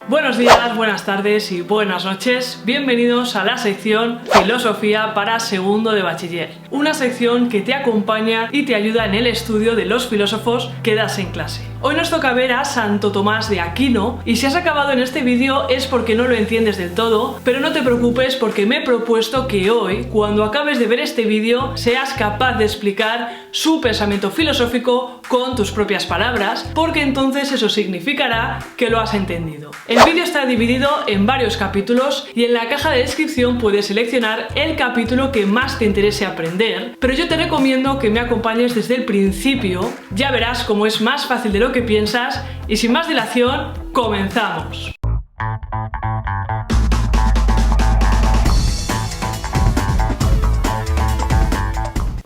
Buenos días, buenas tardes y buenas noches. Bienvenidos a la sección Filosofía para segundo de bachiller. Una sección que te acompaña y te ayuda en el estudio de los filósofos que das en clase. Hoy nos toca ver a Santo Tomás de Aquino y si has acabado en este vídeo es porque no lo entiendes del todo, pero no te preocupes porque me he propuesto que hoy, cuando acabes de ver este vídeo, seas capaz de explicar su pensamiento filosófico con tus propias palabras, porque entonces eso significará que lo has entendido. El vídeo está dividido en varios capítulos y en la caja de descripción puedes seleccionar el capítulo que más te interese aprender, pero yo te recomiendo que me acompañes desde el principio, ya verás cómo es más fácil de lo que piensas y sin más dilación, comenzamos.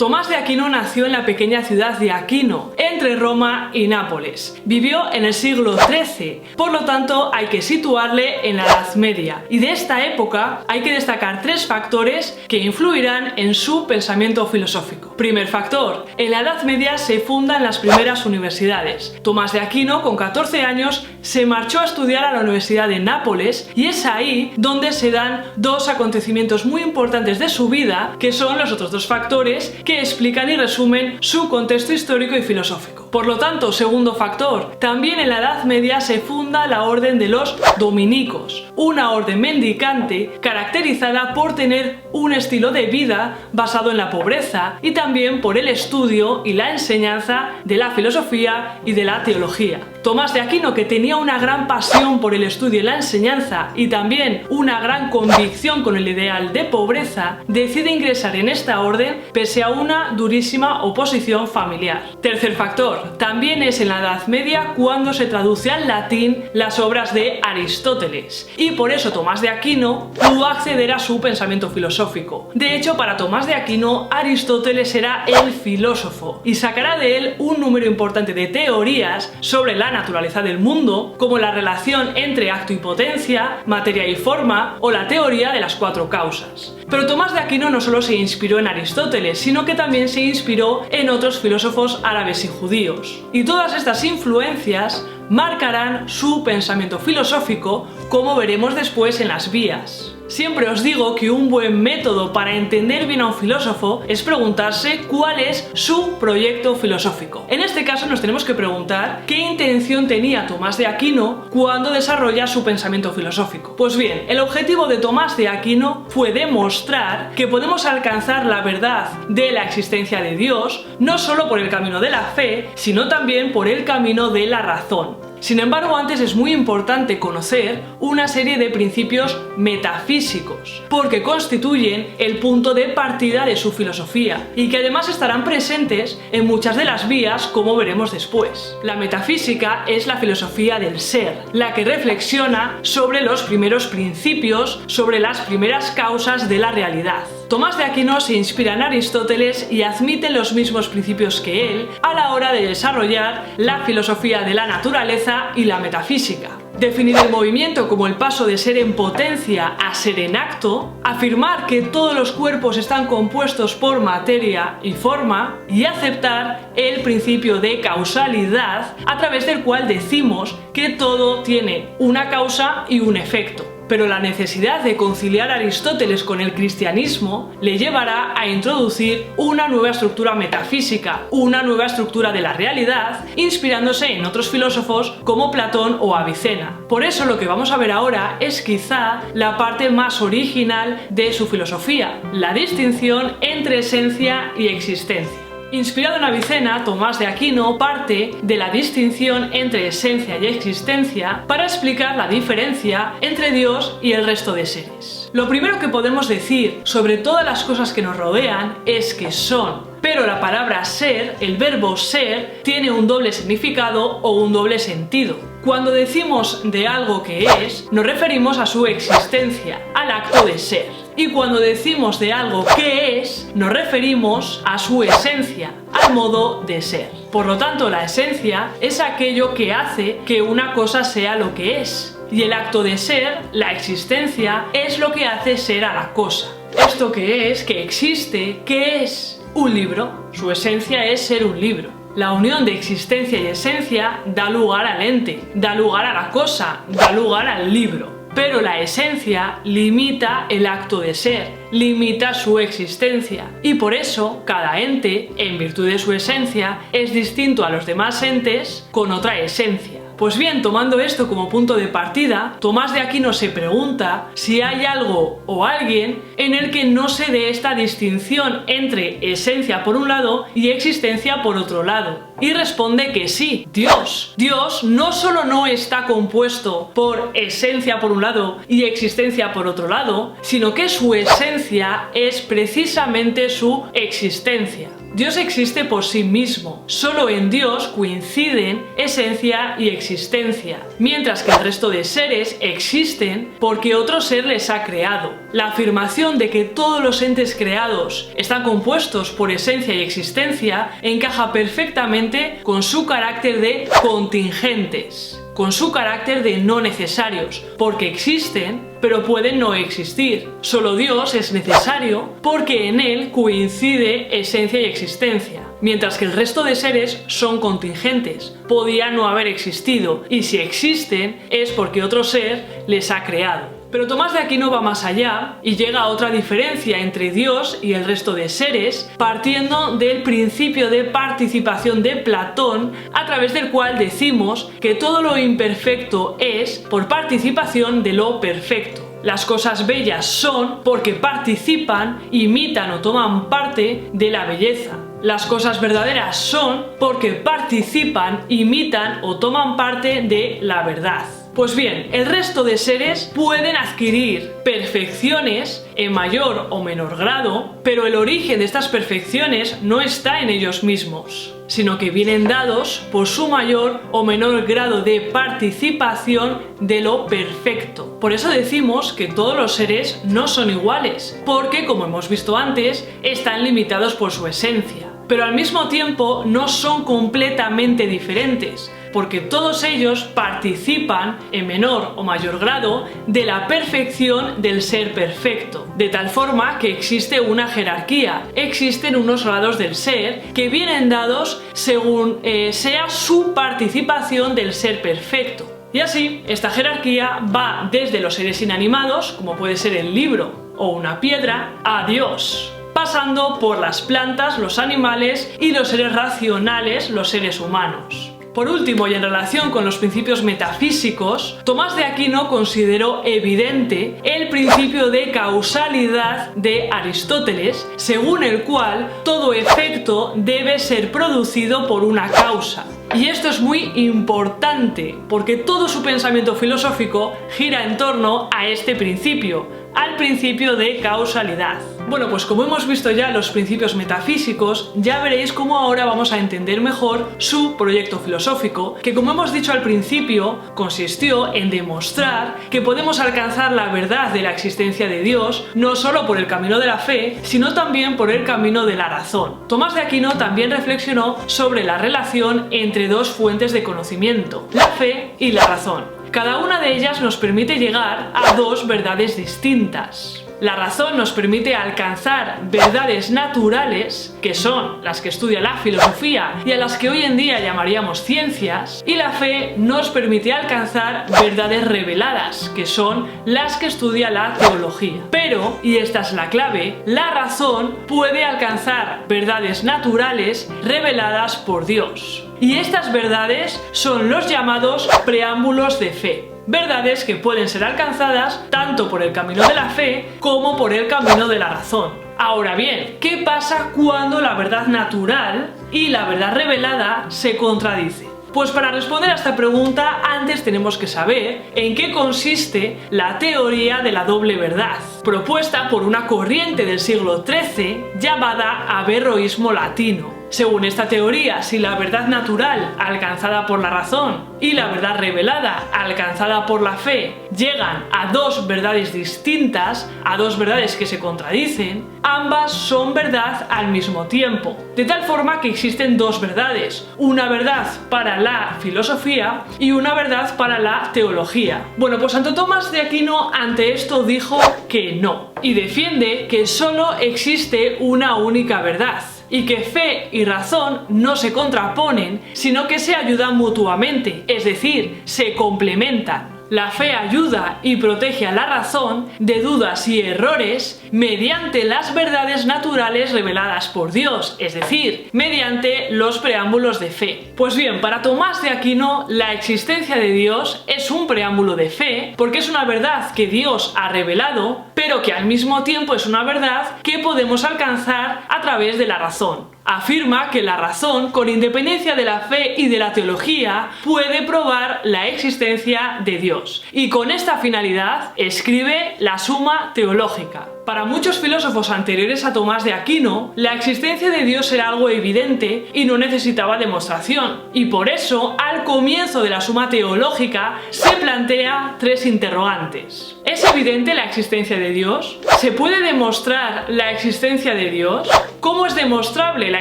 Tomás de Aquino nació en la pequeña ciudad de Aquino, entre Roma y Nápoles. Vivió en el siglo XIII, por lo tanto hay que situarle en la Edad Media. Y de esta época hay que destacar tres factores que influirán en su pensamiento filosófico. Primer factor, en la Edad Media se fundan las primeras universidades. Tomás de Aquino, con 14 años, se marchó a estudiar a la Universidad de Nápoles y es ahí donde se dan dos acontecimientos muy importantes de su vida, que son los otros dos factores que explican y resumen su contexto histórico y filosófico. Por lo tanto, segundo factor, también en la Edad Media se funda la Orden de los Dominicos, una orden mendicante caracterizada por tener un estilo de vida basado en la pobreza y también por el estudio y la enseñanza de la filosofía y de la teología. Tomás de Aquino, que tenía una gran pasión por el estudio y la enseñanza y también una gran convicción con el ideal de pobreza, decide ingresar en esta orden pese a una durísima oposición familiar. Tercer factor, también es en la Edad Media cuando se traduce al latín las obras de Aristóteles y por eso Tomás de Aquino pudo acceder a su pensamiento filosófico. De hecho, para Tomás de Aquino, Aristóteles era el filósofo y sacará de él un número importante de teorías sobre la naturaleza del mundo, como la relación entre acto y potencia, materia y forma o la teoría de las cuatro causas. Pero Tomás de Aquino no solo se inspiró en Aristóteles, sino que también se inspiró en otros filósofos árabes y judíos. Y todas estas influencias marcarán su pensamiento filosófico, como veremos después en las vías. Siempre os digo que un buen método para entender bien a un filósofo es preguntarse cuál es su proyecto filosófico. En este caso nos tenemos que preguntar qué intención tenía Tomás de Aquino cuando desarrolla su pensamiento filosófico. Pues bien, el objetivo de Tomás de Aquino fue demostrar que podemos alcanzar la verdad de la existencia de Dios no solo por el camino de la fe, sino también por el camino de la razón. Sin embargo, antes es muy importante conocer una serie de principios metafísicos, porque constituyen el punto de partida de su filosofía y que además estarán presentes en muchas de las vías, como veremos después. La metafísica es la filosofía del ser, la que reflexiona sobre los primeros principios, sobre las primeras causas de la realidad. Tomás de Aquino se inspira en Aristóteles y admite los mismos principios que él a la hora de desarrollar la filosofía de la naturaleza y la metafísica. Definir el movimiento como el paso de ser en potencia a ser en acto, afirmar que todos los cuerpos están compuestos por materia y forma y aceptar el principio de causalidad a través del cual decimos que todo tiene una causa y un efecto. Pero la necesidad de conciliar a Aristóteles con el cristianismo le llevará a introducir una nueva estructura metafísica, una nueva estructura de la realidad, inspirándose en otros filósofos como Platón o Avicena. Por eso lo que vamos a ver ahora es quizá la parte más original de su filosofía, la distinción entre esencia y existencia. Inspirado en Avicena, Tomás de Aquino parte de la distinción entre esencia y existencia para explicar la diferencia entre Dios y el resto de seres. Lo primero que podemos decir sobre todas las cosas que nos rodean es que son, pero la palabra ser, el verbo ser, tiene un doble significado o un doble sentido. Cuando decimos de algo que es, nos referimos a su existencia, al acto de ser. Y cuando decimos de algo que es, nos referimos a su esencia, al modo de ser. Por lo tanto, la esencia es aquello que hace que una cosa sea lo que es. Y el acto de ser, la existencia, es lo que hace ser a la cosa. ¿Esto qué es? ¿Qué existe? ¿Qué es? Un libro. Su esencia es ser un libro. La unión de existencia y esencia da lugar al ente, da lugar a la cosa, da lugar al libro. Pero la esencia limita el acto de ser, limita su existencia. Y por eso, cada ente, en virtud de su esencia, es distinto a los demás entes con otra esencia. Pues bien, tomando esto como punto de partida, Tomás de Aquino se pregunta si hay algo o alguien en el que no se dé esta distinción entre esencia por un lado y existencia por otro lado. Y responde que sí, Dios. Dios no solo no está compuesto por esencia por un lado y existencia por otro lado, sino que su esencia es precisamente su existencia. Dios existe por sí mismo, solo en Dios coinciden esencia y existencia, mientras que el resto de seres existen porque otro ser les ha creado. La afirmación de que todos los entes creados están compuestos por esencia y existencia encaja perfectamente con su carácter de contingentes, con su carácter de no necesarios, porque existen, pero pueden no existir. Solo Dios es necesario porque en él coincide esencia y existencia, mientras que el resto de seres son contingentes, podían no haber existido, y si existen es porque otro ser les ha creado. Pero Tomás de Aquino va más allá y llega a otra diferencia entre Dios y el resto de seres, partiendo del principio de participación de Platón, a través del cual decimos que todo lo imperfecto es por participación de lo perfecto. Las cosas bellas son porque participan, imitan o toman parte de la belleza. Las cosas verdaderas son porque participan, imitan o toman parte de la verdad. Pues bien, el resto de seres pueden adquirir perfecciones en mayor o menor grado, pero el origen de estas perfecciones no está en ellos mismos, sino que vienen dados por su mayor o menor grado de participación de lo perfecto. Por eso decimos que todos los seres no son iguales, porque, como hemos visto antes, están limitados por su esencia. Pero al mismo tiempo no son completamente diferentes, porque todos ellos participan en menor o mayor grado de la perfección del ser perfecto, de tal forma que existe una jerarquía, existen unos grados del ser que vienen dados según sea su participación del ser perfecto. Y así, esta jerarquía va desde los seres inanimados, como puede ser el libro o una piedra, a Dios, pasando por las plantas, los animales y los seres racionales, los seres humanos. Por último, y en relación con los principios metafísicos, Tomás de Aquino consideró evidente el principio de causalidad de Aristóteles, según el cual todo efecto debe ser producido por una causa. Y esto es muy importante, porque todo su pensamiento filosófico gira en torno a este principio, al principio de causalidad. Bueno, pues como hemos visto ya los principios metafísicos, ya veréis cómo ahora vamos a entender mejor su proyecto filosófico, que, como hemos dicho al principio, consistió en demostrar que podemos alcanzar la verdad de la existencia de Dios no solo por el camino de la fe, sino también por el camino de la razón. Tomás de Aquino también reflexionó sobre la relación entre dos fuentes de conocimiento, la fe y la razón. Cada una de ellas nos permite llegar a dos verdades distintas. La razón nos permite alcanzar verdades naturales, que son las que estudia la filosofía y a las que hoy en día llamaríamos ciencias, y la fe nos permite alcanzar verdades reveladas, que son las que estudia la teología. Pero, y esta es la clave, la razón puede alcanzar verdades naturales reveladas por Dios. Y estas verdades son los llamados preámbulos de fe. Verdades que pueden ser alcanzadas tanto por el camino de la fe como por el camino de la razón. Ahora bien, ¿qué pasa cuando la verdad natural y la verdad revelada se contradicen? Pues para responder a esta pregunta, antes tenemos que saber en qué consiste la teoría de la doble verdad, propuesta por una corriente del siglo XIII llamada averroísmo latino. Según esta teoría, si la verdad natural alcanzada por la razón y la verdad revelada alcanzada por la fe llegan a dos verdades distintas, a dos verdades que se contradicen, ambas son verdad al mismo tiempo. De tal forma que existen dos verdades, una verdad para la filosofía y una verdad para la teología. Bueno, pues Santo Tomás de Aquino ante esto dijo que no, y defiende que solo existe una única verdad. y que fe y razón no se contraponen, sino que se ayudan mutuamente, es decir, se complementan. La fe ayuda y protege a la razón de dudas y errores mediante las verdades naturales reveladas por Dios, es decir, mediante los preámbulos de fe. Pues bien, para Tomás de Aquino, la existencia de Dios es un preámbulo de fe porque es una verdad que Dios ha revelado, pero que al mismo tiempo es una verdad que podemos alcanzar a través de la razón. Afirma que la razón, con independencia de la fe y de la teología, puede probar la existencia de Dios. Y con esta finalidad escribe la Suma Teológica. Para muchos filósofos anteriores a Tomás de Aquino, la existencia de Dios era algo evidente y no necesitaba demostración. Y por eso, al comienzo de la Suma Teológica, se plantea tres interrogantes. ¿Es evidente la existencia de Dios? ¿Se puede demostrar la existencia de Dios? ¿Cómo es demostrable la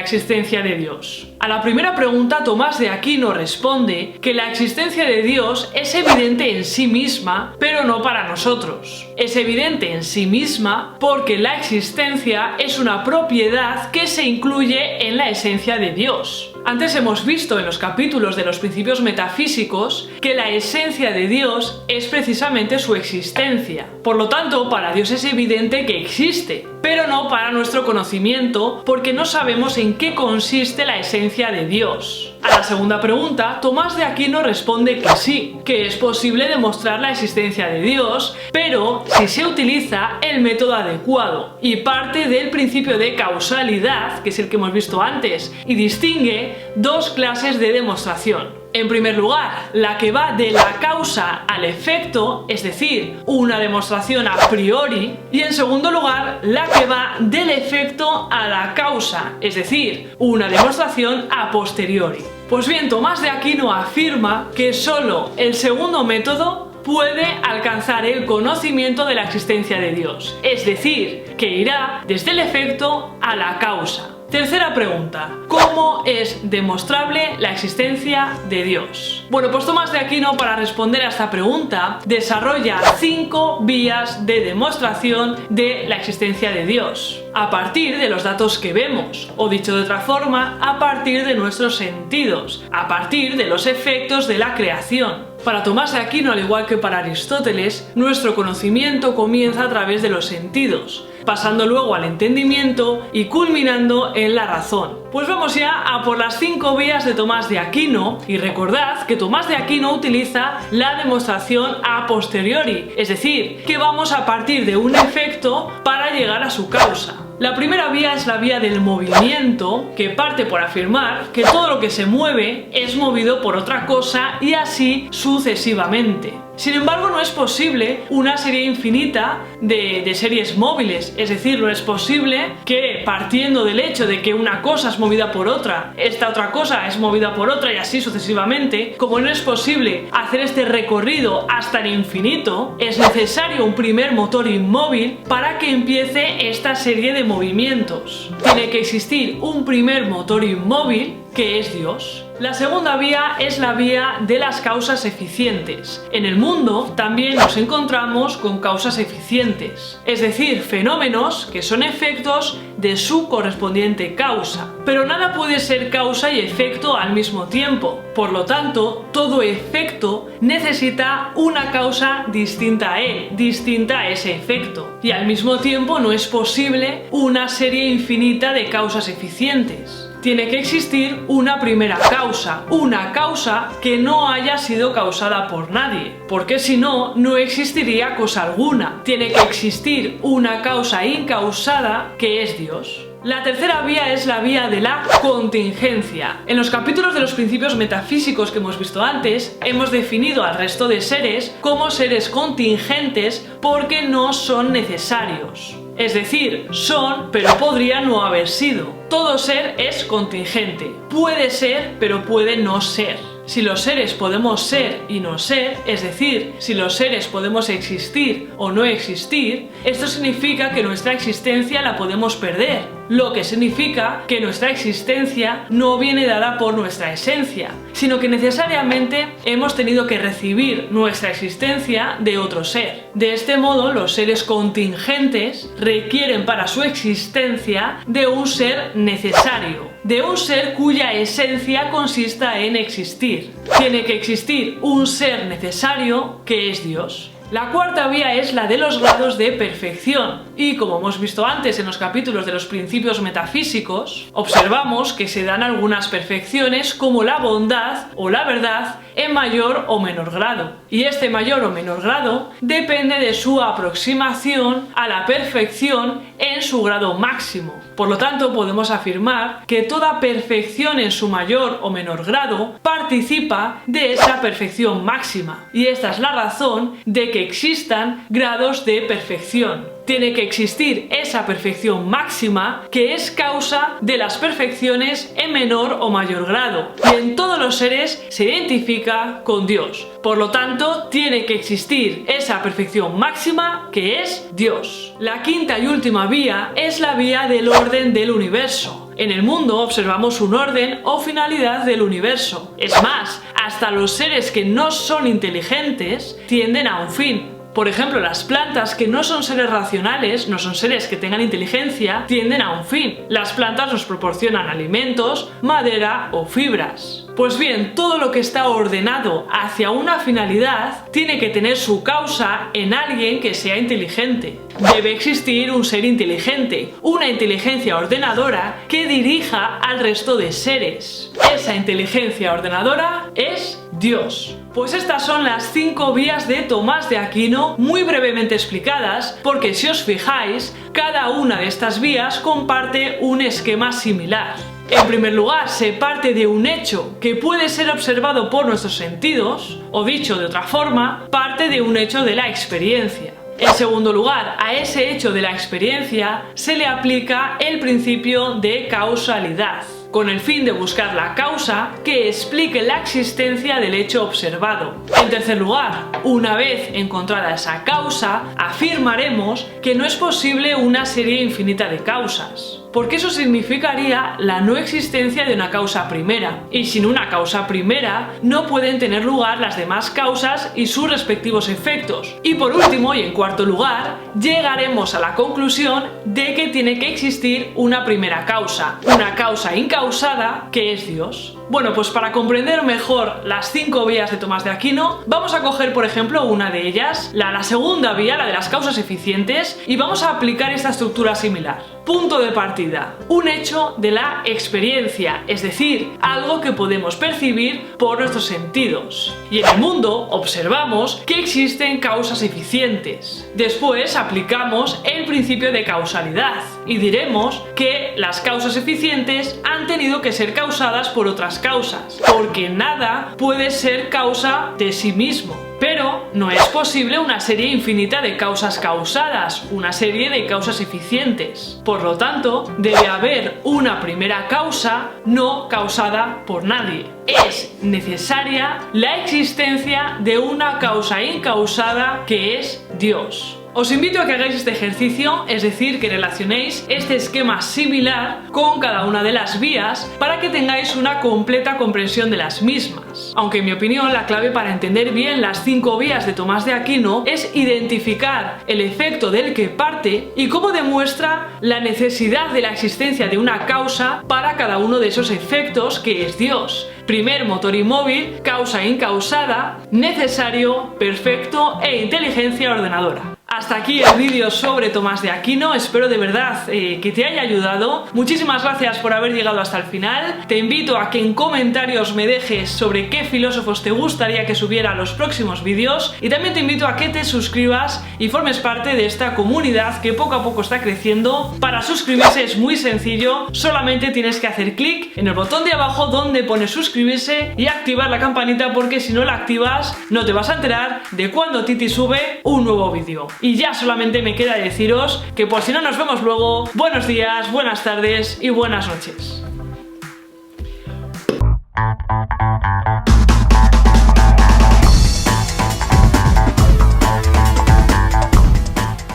existencia de Dios? A la primera pregunta, Tomás de Aquino responde que la existencia de Dios es evidente en sí misma, pero no para nosotros. Es evidente en sí misma porque la existencia es una propiedad que se incluye en la esencia de Dios. Antes hemos visto en los capítulos de los principios metafísicos que la esencia de Dios es precisamente su existencia. Por lo tanto, para Dios es evidente que existe, pero no para nuestro conocimiento, porque no sabemos en qué consiste la esencia de Dios. A la segunda pregunta, Tomás de Aquino responde que sí, que es posible demostrar la existencia de Dios, pero si se utiliza el método adecuado y parte del principio de causalidad, que es el que hemos visto antes, y distingue dos clases de demostración. En primer lugar, la que va de la causa al efecto, es decir, una demostración a priori, y en segundo lugar, la que va del efecto a la causa, es decir, una demostración a posteriori. Pues bien, Tomás de Aquino afirma que solo el segundo método puede alcanzar el conocimiento de la existencia de Dios, es decir, que irá desde el efecto a la causa. Tercera pregunta, ¿cómo es demostrable la existencia de Dios? Bueno, pues Tomás de Aquino, para responder a esta pregunta, desarrolla 5 vías de demostración de la existencia de Dios, a partir de los datos que vemos, o dicho de otra forma, a partir de nuestros sentidos, a partir de los efectos de la creación. Para Tomás de Aquino, al igual que para Aristóteles, nuestro conocimiento comienza a través de los sentidos, pasando luego al entendimiento y culminando en la razón. Pues vamos ya a por las 5 vías de Tomás de Aquino, y recordad que Tomás de Aquino utiliza la demostración a posteriori, es decir, que vamos a partir de un efecto para llegar a su causa. La primera vía es la vía del movimiento, que parte por afirmar que todo lo que se mueve es movido por otra cosa y así sucesivamente. Sin embargo, no es posible una serie infinita de series móviles, es decir, no es posible que partiendo del hecho de que una cosa es movida por otra, esta otra cosa es movida por otra y así sucesivamente, como no es posible hacer este recorrido hasta el infinito, es necesario un primer motor inmóvil para que empiece esta serie de movimientos. Tiene que existir un primer motor inmóvil, que es Dios. La segunda vía es la vía de las causas eficientes. En el mundo también nos encontramos con causas eficientes, es decir, fenómenos que son efectos de su correspondiente causa. Pero nada puede ser causa y efecto al mismo tiempo. Por lo tanto, todo efecto necesita una causa distinta a él, distinta a ese efecto. Y al mismo tiempo no es posible una serie infinita de causas eficientes. Tiene que existir una primera causa, una causa que no haya sido causada por nadie, porque si no, no existiría cosa alguna. Tiene que existir una causa incausada que es Dios. La tercera vía es la vía de la contingencia. En los capítulos de los principios metafísicos que hemos visto antes, hemos definido al resto de seres como seres contingentes porque no son necesarios. Es decir, son, pero podría no haber sido. Todo ser es contingente. Puede ser, pero puede no ser. Si los seres podemos ser y no ser, es decir, si los seres podemos existir o no existir, esto significa que nuestra existencia la podemos perder. lo que significa que nuestra existencia no viene dada por nuestra esencia, sino que necesariamente hemos tenido que recibir nuestra existencia de otro ser. De este modo, los seres contingentes requieren para su existencia de un ser necesario, de un ser cuya esencia consista en existir. Tiene que existir un ser necesario que es Dios. La cuarta vía es la de los grados de perfección y, como hemos visto antes en los capítulos de los principios metafísicos, observamos que se dan algunas perfecciones como la bondad o la verdad en mayor o menor grado. Y este mayor o menor grado depende de su aproximación a la perfección en su grado máximo. Por lo tanto, podemos afirmar que toda perfección en su mayor o menor grado participa de esa perfección máxima. Y esta es la razón de que existan grados de perfección. Tiene que existir esa perfección máxima que es causa de las perfecciones en menor o mayor grado. Y en todos los seres se identifica con Dios. Por lo tanto, tiene que existir esa perfección máxima que es Dios. La quinta y última vía es la vía del orden del universo. En el mundo observamos un orden o finalidad del universo. Es más, hasta los seres que no son inteligentes tienden a un fin. Por ejemplo, las plantas que no son seres racionales, no son seres que tengan inteligencia, tienden a un fin. Las plantas nos proporcionan alimentos, madera o fibras. Pues bien, todo lo que está ordenado hacia una finalidad tiene que tener su causa en alguien que sea inteligente. Debe existir un ser inteligente, una inteligencia ordenadora que dirija al resto de seres. Esa inteligencia ordenadora es Dios. Pues estas son las 5 vías de Tomás de Aquino, muy brevemente explicadas, porque si os fijáis, cada una de estas vías comparte un esquema similar. En primer lugar, se parte de un hecho que puede ser observado por nuestros sentidos, o dicho de otra forma, parte de un hecho de la experiencia. En segundo lugar, a ese hecho de la experiencia se le aplica el principio de causalidad, con el fin de buscar la causa que explique la existencia del hecho observado. En tercer lugar, una vez encontrada esa causa, afirmaremos que no es posible una serie infinita de causas, porque eso significaría la no existencia de una causa primera, y sin una causa primera no pueden tener lugar las demás causas y sus respectivos efectos. Y por último, y en cuarto lugar, llegaremos a la conclusión de que tiene que existir una primera causa, una causa incausada que es Dios. Bueno, pues para comprender mejor las 5 vías de Tomás de Aquino, vamos a coger por ejemplo una de ellas, la segunda vía, la de las causas eficientes, y vamos a aplicar esta estructura similar. Punto de partida: un hecho de la experiencia, es decir, algo que podemos percibir por nuestros sentidos. Y en el mundo observamos que existen causas eficientes. Después aplicamos el principio de causalidad y diremos que las causas eficientes han tenido que ser causadas por otras causas, porque nada puede ser causa de sí mismo. Pero no es posible una serie infinita de causas causadas, una serie de causas eficientes. Por lo tanto, debe haber una primera causa no causada por nadie. Es necesaria la existencia de una causa incausada que es Dios. Os invito a que hagáis este ejercicio, es decir, que relacionéis este esquema similar con cada una de las vías para que tengáis una completa comprensión de las mismas. Aunque en mi opinión la clave para entender bien las 5 vías de Tomás de Aquino es identificar el efecto del que parte y cómo demuestra la necesidad de la existencia de una causa para cada uno de esos efectos que es Dios. Primer motor inmóvil, causa incausada, necesario, perfecto e inteligencia ordenadora. Hasta aquí el vídeo sobre Tomás de Aquino, espero de verdad que te haya ayudado. Muchísimas gracias por haber llegado hasta el final. Te invito a que en comentarios me dejes sobre qué filósofos te gustaría que subiera los próximos vídeos, y también te invito a que te suscribas y formes parte de esta comunidad que poco a poco está creciendo. Para suscribirse es muy sencillo, solamente tienes que hacer clic en el botón de abajo donde pone suscribirse y activar la campanita, porque si no la activas no te vas a enterar de cuando Titi sube un nuevo vídeo. Y ya solamente me queda deciros que por si no nos vemos luego, buenos días, buenas tardes y buenas noches.